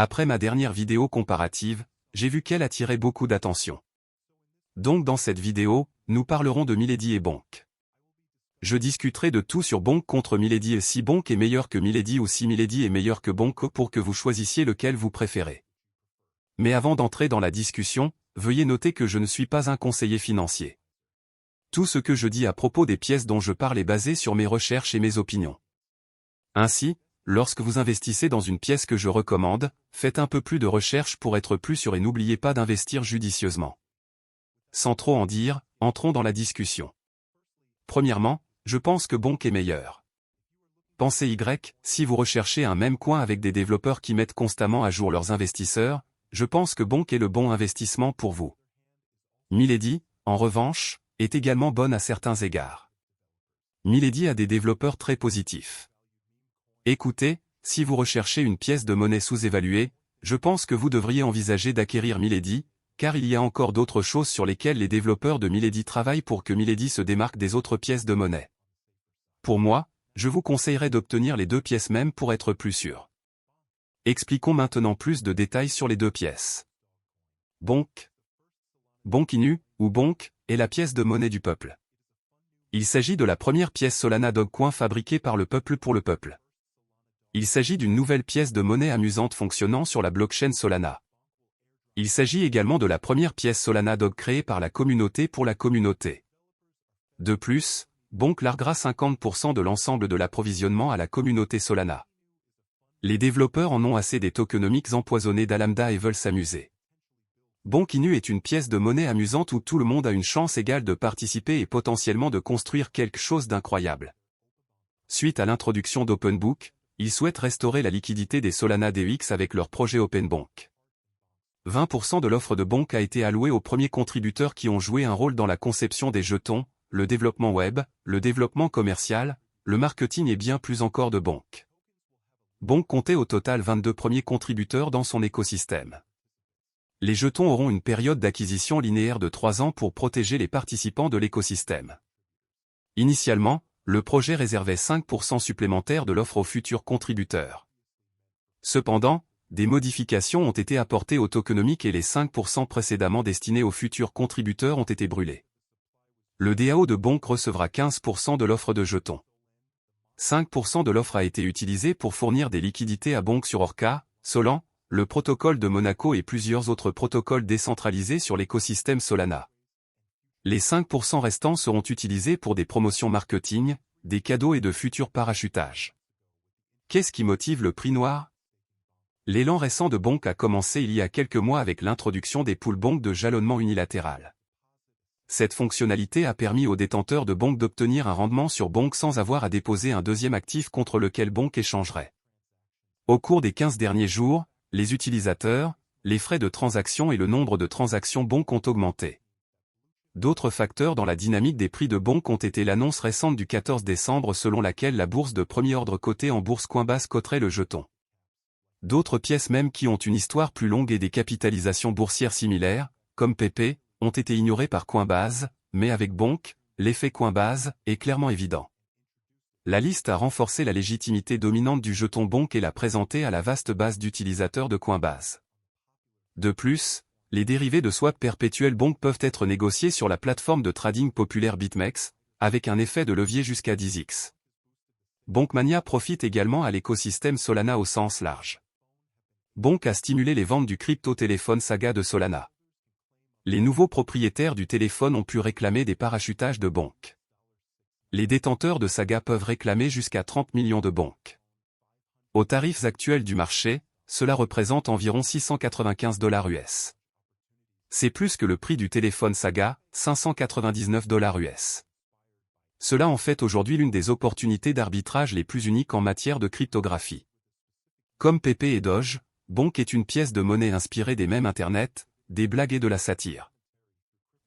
Après ma dernière vidéo comparative, j'ai vu qu'elle attirait beaucoup d'attention. Donc dans cette vidéo, nous parlerons de Milady et Bonk. Je discuterai de tout sur Bonk contre Milady et si Bonk est meilleur que Milady ou si Milady est meilleur que Bonk pour que vous choisissiez lequel vous préférez. Mais avant d'entrer dans la discussion, veuillez noter que je ne suis pas un conseiller financier. Tout ce que je dis à propos des pièces dont je parle est basé sur mes recherches et mes opinions. Ainsi, lorsque vous investissez dans une pièce que je recommande, faites un peu plus de recherche pour être plus sûr et n'oubliez pas d'investir judicieusement. Sans trop en dire, entrons dans la discussion. Premièrement, je pense que Bonk est meilleur. Pensez Y, si vous recherchez un même coin avec des développeurs qui mettent constamment à jour leurs investisseurs, je pense que Bonk est le bon investissement pour vous. Milady, en revanche, est également bonne à certains égards. Milady a des développeurs très positifs. Écoutez, si vous recherchez une pièce de monnaie sous-évaluée, je pense que vous devriez envisager d'acquérir Milady, car il y a encore d'autres choses sur lesquelles les développeurs de Milady travaillent pour que Milady se démarque des autres pièces de monnaie. Pour moi, je vous conseillerais d'obtenir les deux pièces même pour être plus sûr. Expliquons maintenant plus de détails sur les deux pièces. Bonk. Bonk Inu, ou Bonk, est la pièce de monnaie du peuple. Il s'agit de la première pièce Solana Dogecoin fabriquée par le peuple pour le peuple. Il s'agit d'une nouvelle pièce de monnaie amusante fonctionnant sur la blockchain Solana. Il s'agit également de la première pièce Solana Doge créée par la communauté pour la communauté. De plus, Bonk larguera 50% de l'ensemble de l'approvisionnement à la communauté Solana. Les développeurs en ont assez des tokenomics empoisonnés d'Alamda et veulent s'amuser. Bonk Inu est une pièce de monnaie amusante où tout le monde a une chance égale de participer et potentiellement de construire quelque chose d'incroyable. Suite à l'introduction d'OpenBook, ils souhaitent restaurer la liquidité des Solana DEX avec leur projet OpenBonk. 20% de l'offre de Bonk a été allouée aux premiers contributeurs qui ont joué un rôle dans la conception des jetons, le développement web, le développement commercial, le marketing et bien plus encore de Bonk. Bonk comptait au total 22 premiers contributeurs dans son écosystème. Les jetons auront une période d'acquisition linéaire de 3 ans pour protéger les participants de l'écosystème. Initialement, le projet réservait 5% supplémentaires de l'offre aux futurs contributeurs. Cependant, des modifications ont été apportées au tokenomic et les 5% précédemment destinés aux futurs contributeurs ont été brûlés. Le DAO de Bonk recevra 15% de l'offre de jetons. 5% de l'offre a été utilisé pour fournir des liquidités à Bonk sur Orca, Solan, le protocole de Monaco et plusieurs autres protocoles décentralisés sur l'écosystème Solana. Les 5% restants seront utilisés pour des promotions marketing, des cadeaux et de futurs parachutages. Qu'est-ce qui motive le prix noir ? L'élan récent de Bonk a commencé il y a quelques mois avec l'introduction des pools Bonk de jalonnement unilatéral. Cette fonctionnalité a permis aux détenteurs de Bonk d'obtenir un rendement sur Bonk sans avoir à déposer un deuxième actif contre lequel Bonk échangerait. Au cours des 15 derniers jours, les utilisateurs, les frais de transaction et le nombre de transactions Bonk ont augmenté. D'autres facteurs dans la dynamique des prix de Bonk ont été l'annonce récente du 14 décembre selon laquelle la bourse de premier ordre cotée en bourse Coinbase coterait le jeton. D'autres pièces même qui ont une histoire plus longue et des capitalisations boursières similaires, comme PP, ont été ignorées par Coinbase, mais avec Bonk, l'effet Coinbase est clairement évident. La liste a renforcé la légitimité dominante du jeton Bonk et l'a présenté à la vaste base d'utilisateurs de Coinbase. De plus, les dérivés de swap perpétuel Bonk peuvent être négociés sur la plateforme de trading populaire BitMEX, avec un effet de levier jusqu'à 10x. Bonkmania profite également à l'écosystème Solana au sens large. Bonk a stimulé les ventes du crypto-téléphone Saga de Solana. Les nouveaux propriétaires du téléphone ont pu réclamer des parachutages de Bonk. Les détenteurs de Saga peuvent réclamer jusqu'à 30 millions de Bonk. Aux tarifs actuels du marché, cela représente environ $695 US. C'est plus que le prix du téléphone Saga, $599 US. Cela en fait aujourd'hui l'une des opportunités d'arbitrage les plus uniques en matière de cryptographie. Comme PP et Doge, Bonk est une pièce de monnaie inspirée des mèmes Internet, des blagues et de la satire.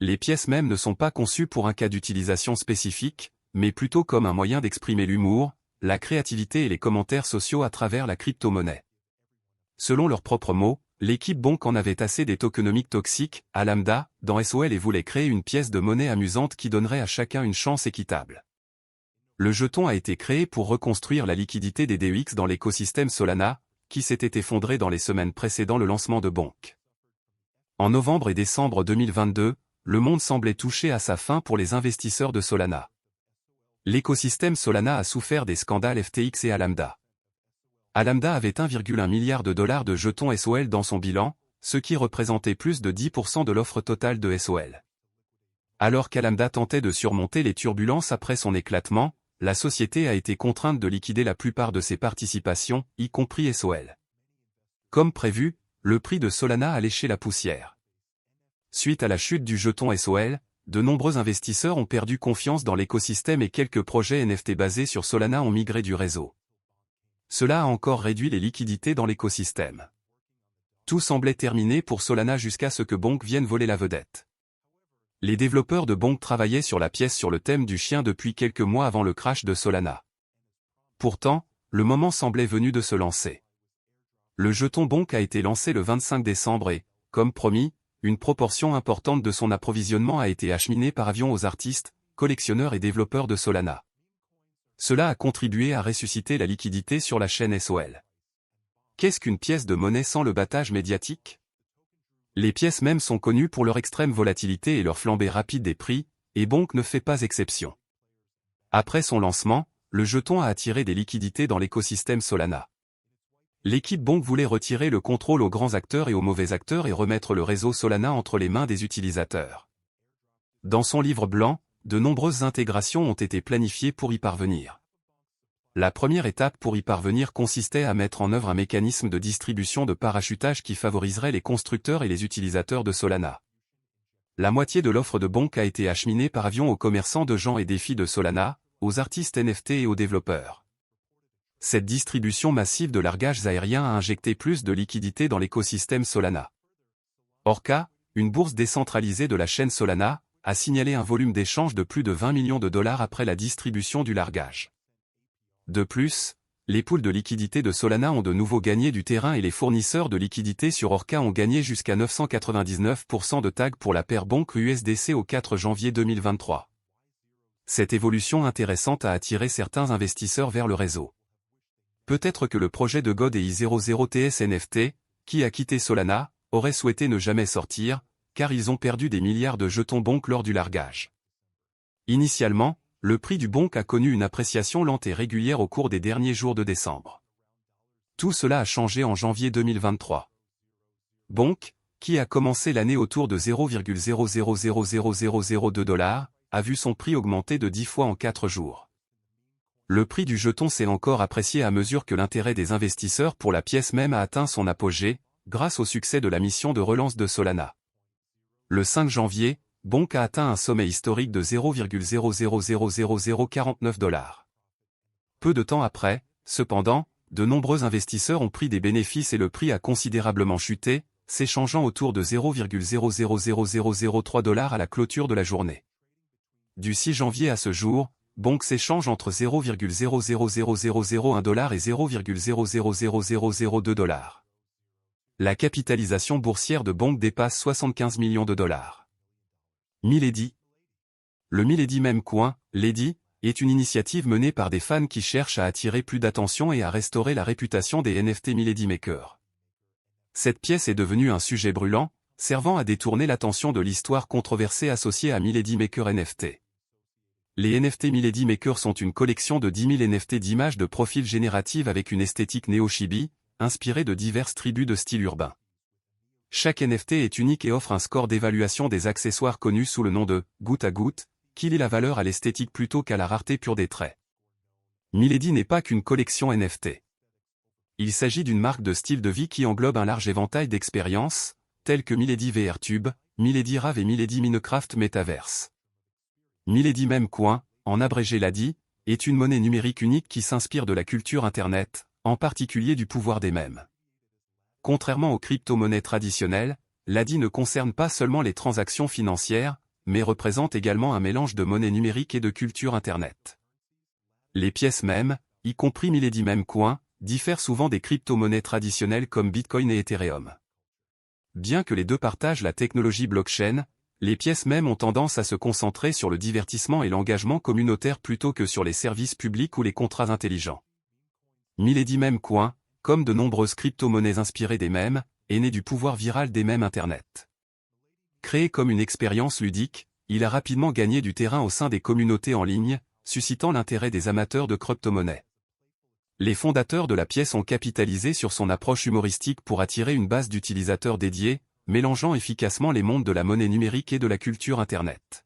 Les pièces mêmes ne sont pas conçues pour un cas d'utilisation spécifique, mais plutôt comme un moyen d'exprimer l'humour, la créativité et les commentaires sociaux à travers la crypto-monnaie. Selon leurs propres mots, l'équipe Bonk en avait assez des tokenomics toxiques, à Lambda, dans SOL et voulait créer une pièce de monnaie amusante qui donnerait à chacun une chance équitable. Le jeton a été créé pour reconstruire la liquidité des DEX dans l'écosystème Solana, qui s'était effondré dans les semaines précédant le lancement de Bonk. En novembre et décembre 2022, le monde semblait touché à sa fin pour les investisseurs de Solana. L'écosystème Solana a souffert des scandales FTX et Alameda. Alameda avait 1,1 milliard de dollars de jetons SOL dans son bilan, ce qui représentait plus de 10% de l'offre totale de SOL. Alors qu'Alameda tentait de surmonter les turbulences après son éclatement, la société a été contrainte de liquider la plupart de ses participations, y compris SOL. Comme prévu, le prix de Solana a léché la poussière. Suite à la chute du jeton SOL, de nombreux investisseurs ont perdu confiance dans l'écosystème et quelques projets NFT basés sur Solana ont migré du réseau. Cela a encore réduit les liquidités dans l'écosystème. Tout semblait terminé pour Solana jusqu'à ce que Bonk vienne voler la vedette. Les développeurs de Bonk travaillaient sur la pièce sur le thème du chien depuis quelques mois avant le crash de Solana. Pourtant, le moment semblait venu de se lancer. Le jeton Bonk a été lancé le 25 décembre et, comme promis, une proportion importante de son approvisionnement a été acheminée par avion aux artistes, collectionneurs et développeurs de Solana. Cela a contribué à ressusciter la liquidité sur la chaîne SOL. Qu'est-ce qu'une pièce de monnaie sans le battage médiatique? Les pièces mêmes sont connues pour leur extrême volatilité et leur flambée rapide des prix, et Bonk ne fait pas exception. Après son lancement, le jeton a attiré des liquidités dans l'écosystème Solana. L'équipe Bonk voulait retirer le contrôle aux grands acteurs et aux mauvais acteurs et remettre le réseau Solana entre les mains des utilisateurs. Dans son livre blanc, de nombreuses intégrations ont été planifiées pour y parvenir. La première étape pour y parvenir consistait à mettre en œuvre un mécanisme de distribution de parachutage qui favoriserait les constructeurs et les utilisateurs de Solana. La moitié de l'offre de Bonk a été acheminée par avion aux commerçants de gens et des filles de Solana, aux artistes NFT et aux développeurs. Cette distribution massive de largages aériens a injecté plus de liquidités dans l'écosystème Solana. Orca, une bourse décentralisée de la chaîne Solana, a signalé un volume d'échange de plus de 20 millions de dollars après la distribution du largage. De plus, les pools de liquidités de Solana ont de nouveau gagné du terrain et les fournisseurs de liquidités sur Orca ont gagné jusqu'à 999% de tags pour la paire Bonk USDC au 4 janvier 2023. Cette évolution intéressante a attiré certains investisseurs vers le réseau. Peut-être que le projet de God et I00TS NFT, qui a quitté Solana, aurait souhaité ne jamais sortir, car ils ont perdu des milliards de jetons Bonk lors du largage. Initialement, le prix du Bonk a connu une appréciation lente et régulière au cours des derniers jours de décembre. Tout cela a changé en janvier 2023. Bonk, qui a commencé l'année autour de 0,000002 $, a vu son prix augmenter de 10 fois en 4 jours. Le prix du jeton s'est encore apprécié à mesure que l'intérêt des investisseurs pour la pièce même a atteint son apogée, grâce au succès de la mission de relance de Solana. Le 5 janvier, Bonk a atteint un sommet historique de 0,000049 $. Peu de temps après, cependant, de nombreux investisseurs ont pris des bénéfices et le prix a considérablement chuté, s'échangeant autour de 0,000003 $ à la clôture de la journée. Du 6 janvier à ce jour, Bonk s'échange entre 0,000001 $ et 0,000002 $. La capitalisation boursière de Bonk dépasse 75 millions de dollars. Milady. Le Milady Meme Coin, Lady, est une initiative menée par des fans qui cherchent à attirer plus d'attention et à restaurer la réputation des NFT Milady Makers. Cette pièce est devenue un sujet brûlant, servant à détourner l'attention de l'histoire controversée associée à Milady Maker NFT. Les NFT Milady Makers sont une collection de 10 000 NFT d'images de profil générative avec une esthétique néo-chibi, inspirée de diverses tribus de style urbain. Chaque NFT est unique et offre un score d'évaluation des accessoires connus sous le nom de « goutte à goutte », qui lie la valeur à l'esthétique plutôt qu'à la rareté pure des traits. Milady n'est pas qu'une collection NFT. Il s'agit d'une marque de style de vie qui englobe un large éventail d'expériences, telles que Milady VR Tube, Milady Rave et Milady Minecraft Metaverse. Milady Meme Coin, en abrégé Lady, est une monnaie numérique unique qui s'inspire de la culture Internet, en particulier du pouvoir des mèmes. Contrairement aux crypto-monnaies traditionnelles, Lady ne concerne pas seulement les transactions financières, mais représente également un mélange de monnaie numérique et de culture Internet. Les pièces mèmes, y compris Milady Meme Coin, diffèrent souvent des crypto-monnaies traditionnelles comme Bitcoin et Ethereum. Bien que les deux partagent la technologie blockchain, les pièces mèmes ont tendance à se concentrer sur le divertissement et l'engagement communautaire plutôt que sur les services publics ou les contrats intelligents. Milady Meme Coin, comme de nombreuses crypto-monnaies inspirées des mèmes, est né du pouvoir viral des mèmes Internet. Créé comme une expérience ludique, il a rapidement gagné du terrain au sein des communautés en ligne, suscitant l'intérêt des amateurs de crypto-monnaies. Les fondateurs de la pièce ont capitalisé sur son approche humoristique pour attirer une base d'utilisateurs dédiés, mélangeant efficacement les mondes de la monnaie numérique et de la culture Internet.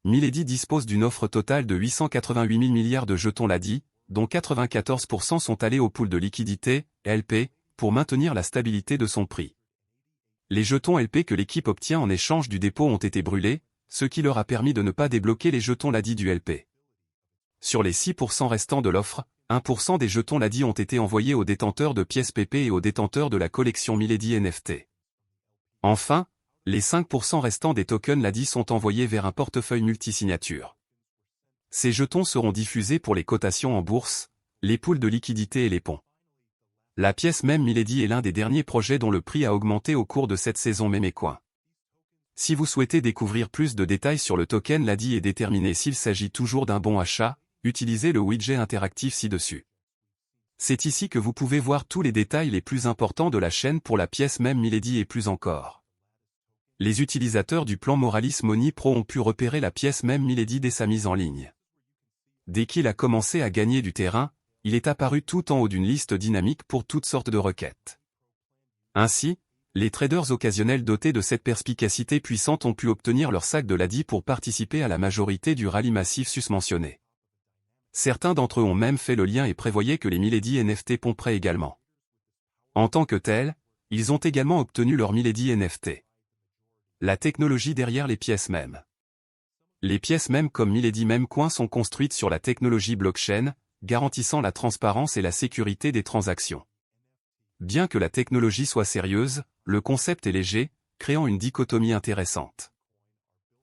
Milady dispose d'une offre totale de 888 000 milliards de jetons LADI, dont 94% sont allés au pool de liquidité, LP, pour maintenir la stabilité de son prix. Les jetons LP que l'équipe obtient en échange du dépôt ont été brûlés, ce qui leur a permis de ne pas débloquer les jetons LADI du LP. Sur les 6% restants de l'offre, 1% des jetons LADI ont été envoyés aux détenteurs de pièces PP et aux détenteurs de la collection Milady NFT. Enfin, les 5% restants des tokens LADI sont envoyés vers un portefeuille multisignature. Ces jetons seront diffusés pour les cotations en bourse, les pools de liquidité et les ponts. La pièce même Milady est l'un des derniers projets dont le prix a augmenté au cours de cette saison Memecoin. Si vous souhaitez découvrir plus de détails sur le token LADI et déterminer s'il s'agit toujours d'un bon achat, utilisez le widget interactif ci-dessus. C'est ici que vous pouvez voir tous les détails les plus importants de la chaîne pour la pièce même Milady et plus encore. Les utilisateurs du plan Moralis Money Pro ont pu repérer la pièce même Milady dès sa mise en ligne. Dès qu'il a commencé à gagner du terrain, il est apparu tout en haut d'une liste dynamique pour toutes sortes de requêtes. Ainsi, les traders occasionnels dotés de cette perspicacité puissante ont pu obtenir leur sac de LADI pour participer à la majorité du rallye massif susmentionné. Certains d'entre eux ont même fait le lien et prévoyaient que les Milady NFT pomperaient également. En tant que tels, ils ont également obtenu leur Milady NFT. La technologie derrière les pièces mêmes. Les pièces mêmes comme Milady Memecoin sont construites sur la technologie blockchain, garantissant la transparence et la sécurité des transactions. Bien que la technologie soit sérieuse, le concept est léger, créant une dichotomie intéressante.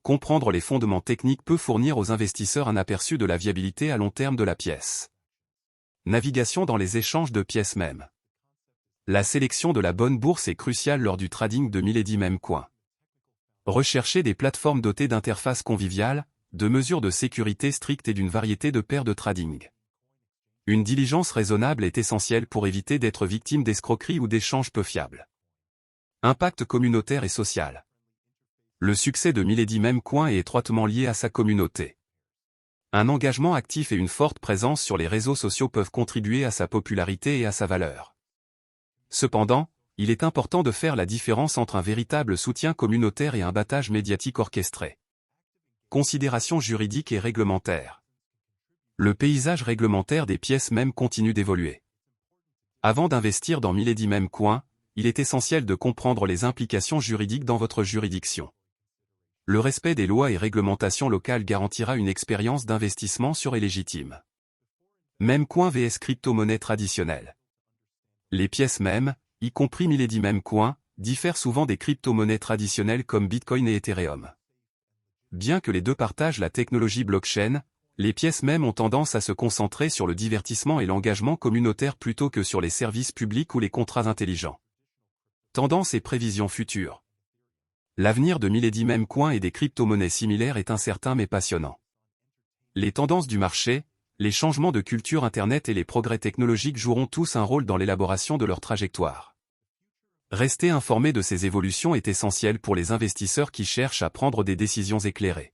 Comprendre les fondements techniques peut fournir aux investisseurs un aperçu de la viabilité à long terme de la pièce. Navigation dans les échanges de pièces mêmes. La sélection de la bonne bourse est cruciale lors du trading de Milady Memecoin. Recherchez des plateformes dotées d'interfaces conviviales, de mesures de sécurité strictes et d'une variété de paires de trading. Une diligence raisonnable est essentielle pour éviter d'être victime d'escroqueries ou d'échanges peu fiables. Impact communautaire et social. Le succès de Milady Memecoin est étroitement lié à sa communauté. Un engagement actif et une forte présence sur les réseaux sociaux peuvent contribuer à sa popularité et à sa valeur. Cependant, il est important de faire la différence entre un véritable soutien communautaire et un battage médiatique orchestré. Considérations juridiques et réglementaires. Le paysage réglementaire des pièces mêmes continue d'évoluer. Avant d'investir dans Milady Memecoin, il est essentiel de comprendre les implications juridiques dans votre juridiction. Le respect des lois et réglementations locales garantira une expérience d'investissement sûre et légitime. Memecoin vs crypto-monnaie traditionnelle. Les pièces mêmes, y compris Milady Memecoin, diffèrent souvent des crypto-monnaies traditionnelles comme Bitcoin et Ethereum. Bien que les deux partagent la technologie blockchain, les pièces mêmes ont tendance à se concentrer sur le divertissement et l'engagement communautaire plutôt que sur les services publics ou les contrats intelligents. Tendances et prévisions futures. L'avenir de Milady Memecoin et des crypto-monnaies similaires est incertain mais passionnant. Les tendances du marché, les changements de culture Internet et les progrès technologiques joueront tous un rôle dans l'élaboration de leur trajectoire. Rester informé de ces évolutions est essentiel pour les investisseurs qui cherchent à prendre des décisions éclairées.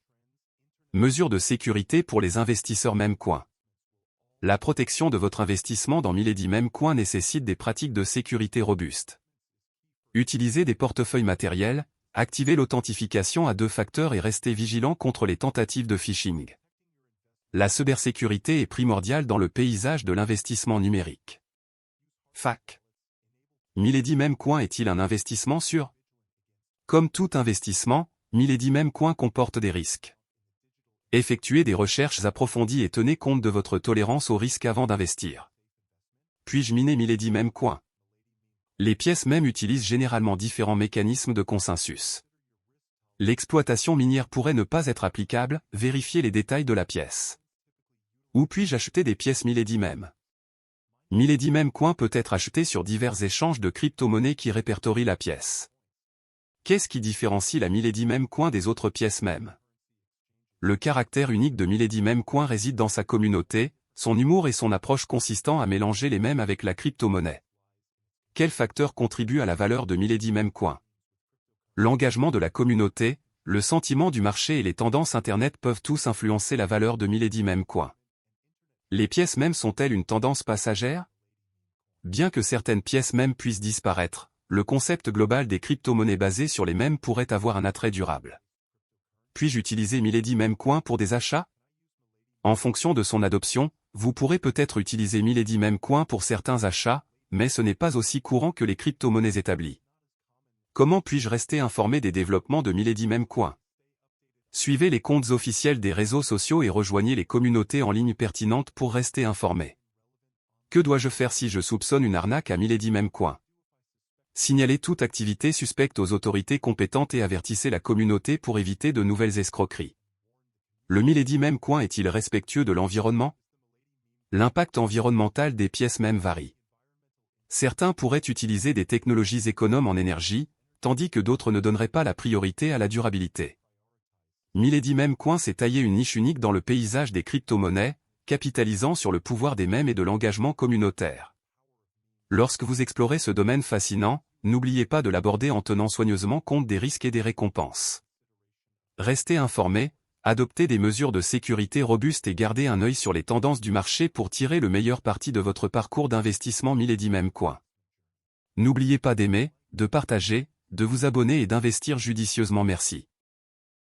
Mesures de sécurité pour les investisseurs Memecoin. La protection de votre investissement dans Milady Memecoin nécessite des pratiques de sécurité robustes. Utilisez des portefeuilles matériels, activez l'authentification à 2 facteurs et restez vigilant contre les tentatives de phishing. La cybersécurité est primordiale dans le paysage de l'investissement numérique. FAQ. Milady Memecoin est-il un investissement sûr? Comme tout investissement, Milady Memecoin comporte des risques. Effectuez des recherches approfondies et tenez compte de votre tolérance au risque avant d'investir. Puis-je miner Milady Memecoin? Les pièces mêmes utilisent généralement différents mécanismes de consensus. L'exploitation minière pourrait ne pas être applicable, vérifiez les détails de la pièce. Où puis-je acheter des pièces Milady Mem? Milady Memecoin peut être acheté sur divers échanges de crypto-monnaies qui répertorient la pièce. Qu'est-ce qui différencie la Milady Memecoin des autres pièces mêmes? Le caractère unique de Milady Memecoin réside dans sa communauté, son humour et son approche consistant à mélanger les mèmes avec la crypto-monnaie. Quel facteur contribue à la valeur de Milady Memecoin? L'engagement de la communauté, le sentiment du marché et les tendances Internet peuvent tous influencer la valeur de Milady Memecoin. Les pièces mèmes sont-elles une tendance passagère? Bien que certaines pièces mèmes puissent disparaître, le concept global des crypto-monnaies basées sur les mèmes pourrait avoir un attrait durable. Puis-je utiliser Milady Memecoin pour des achats? En fonction de son adoption, vous pourrez peut-être utiliser Milady Memecoin pour certains achats, mais ce n'est pas aussi courant que les crypto-monnaies établies. Comment puis-je rester informé des développements de Milady Memecoin? Suivez les comptes officiels des réseaux sociaux et rejoignez les communautés en ligne pertinentes pour rester informé. Que dois-je faire si je soupçonne une arnaque à Milady Memecoin? Signalez toute activité suspecte aux autorités compétentes et avertissez la communauté pour éviter de nouvelles escroqueries. Le Milady Memecoin est-il respectueux de l'environnement? L'impact environnemental des pièces mèmes varie. Certains pourraient utiliser des technologies économes en énergie, tandis que d'autres ne donneraient pas la priorité à la durabilité. Milady Memecoin s'est taillé une niche unique dans le paysage des crypto-monnaies, capitalisant sur le pouvoir des mèmes et de l'engagement communautaire. Lorsque vous explorez ce domaine fascinant, n'oubliez pas de l'aborder en tenant soigneusement compte des risques et des récompenses. Restez informé, adoptez des mesures de sécurité robustes et gardez un œil sur les tendances du marché pour tirer le meilleur parti de votre parcours d'investissement Milady Memecoin. N'oubliez pas d'aimer, de partager, de vous abonner et d'investir judicieusement. Merci.